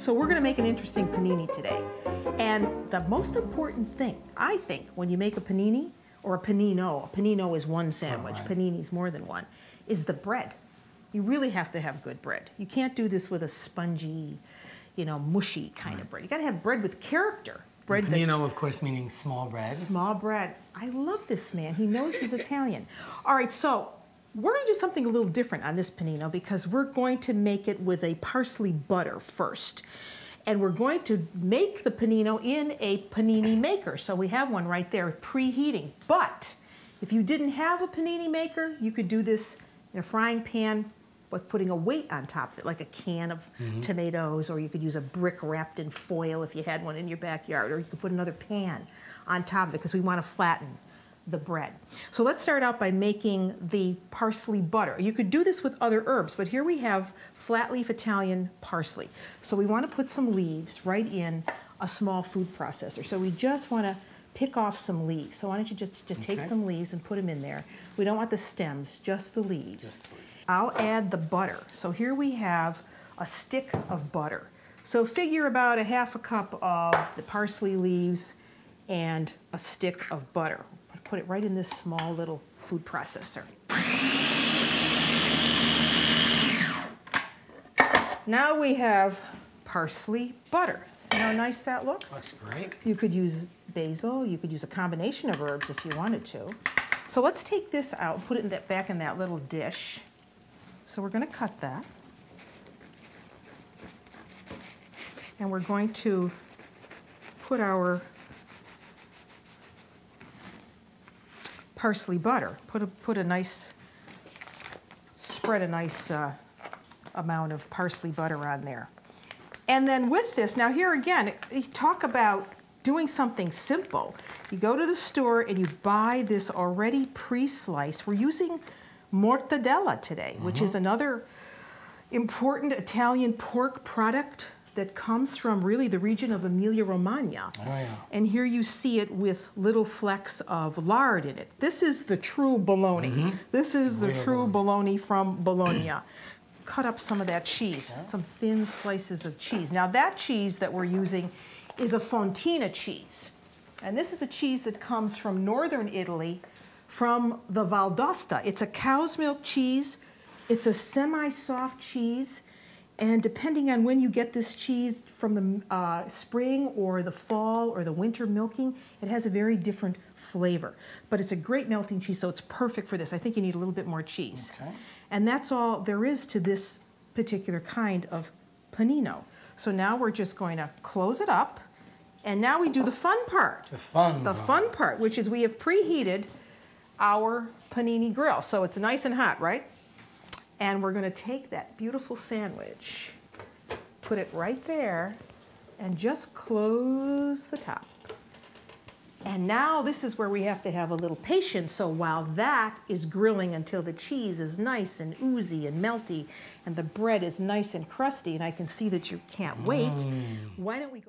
So we're going to make an interesting panini today. And the most important thing, I think, when you make a panini or a panino is one sandwich, panini's more than one, is the bread. You really have to have good bread. You can't do this with a spongy, mushy kind of bread. You got to have bread with character. Bread panino, of course, meaning small bread. Small bread. I love this man. He knows he's Italian. All right, so we're going to do something a little different on this panino because we're going to make it with a parsley butter first. And we're going to make the panino in a panini maker. So we have one right there preheating. But if you didn't have a panini maker, you could do this in a frying pan with putting a weight on top of it, like a can of tomatoes, or you could use a brick wrapped in foil if you had one in your backyard, or you could put another pan on top of it because we want to flatten the bread. So let's start out by making the parsley butter. You could do this with other herbs, but here we have flat leaf Italian parsley. So we want to put some leaves right in a small food processor. So we just want to pick off some leaves. So why don't you just take some leaves and put them in there. We don't want the stems, just the leaves. I'll add the butter. So here we have a stick of butter. So figure about a half a cup of the parsley leaves and a stick of butter. Put it right in this small little food processor. Now we have parsley butter. See how nice that looks? Looks great. You could use basil. You could use a combination of herbs if you wanted to. So let's take this out and put it back in that little dish. So we're going to cut that. And we're going to put our parsley butter. Spread a nice amount of parsley butter on there. And then with this, now here again, you talk about doing something simple. You go to the store and you buy this already pre-sliced. We're using Mortadella today, which is another important Italian pork product that comes from really the region of Emilia-Romagna. Oh, yeah. And here you see it with little flecks of lard in it. This is the true bologna. This is the true bologna from Bologna. Cut up some of that cheese, some thin slices of cheese. Now that cheese that we're using is a Fontina cheese. And this is a cheese that comes from northern Italy, from the Val d'Aosta. It's a cow's milk cheese. It's a semi-soft cheese. And depending on when you get this cheese from the spring or the fall or the winter milking, it has a very different flavor. But it's a great melting cheese, so it's perfect for this. I think you need a little bit more cheese. Okay. And that's all there is to this particular kind of panino. So now we're just going to close it up. And now we do the fun part. The fun part, which is we have preheated our panini grill. So it's nice and hot, right? And we're going to take that beautiful sandwich, put it right there, and just close the top. And now this is where we have to have a little patience. So while that is grilling until the cheese is nice and oozy and melty, and the bread is nice and crusty, and I can see that you can't wait, why don't we go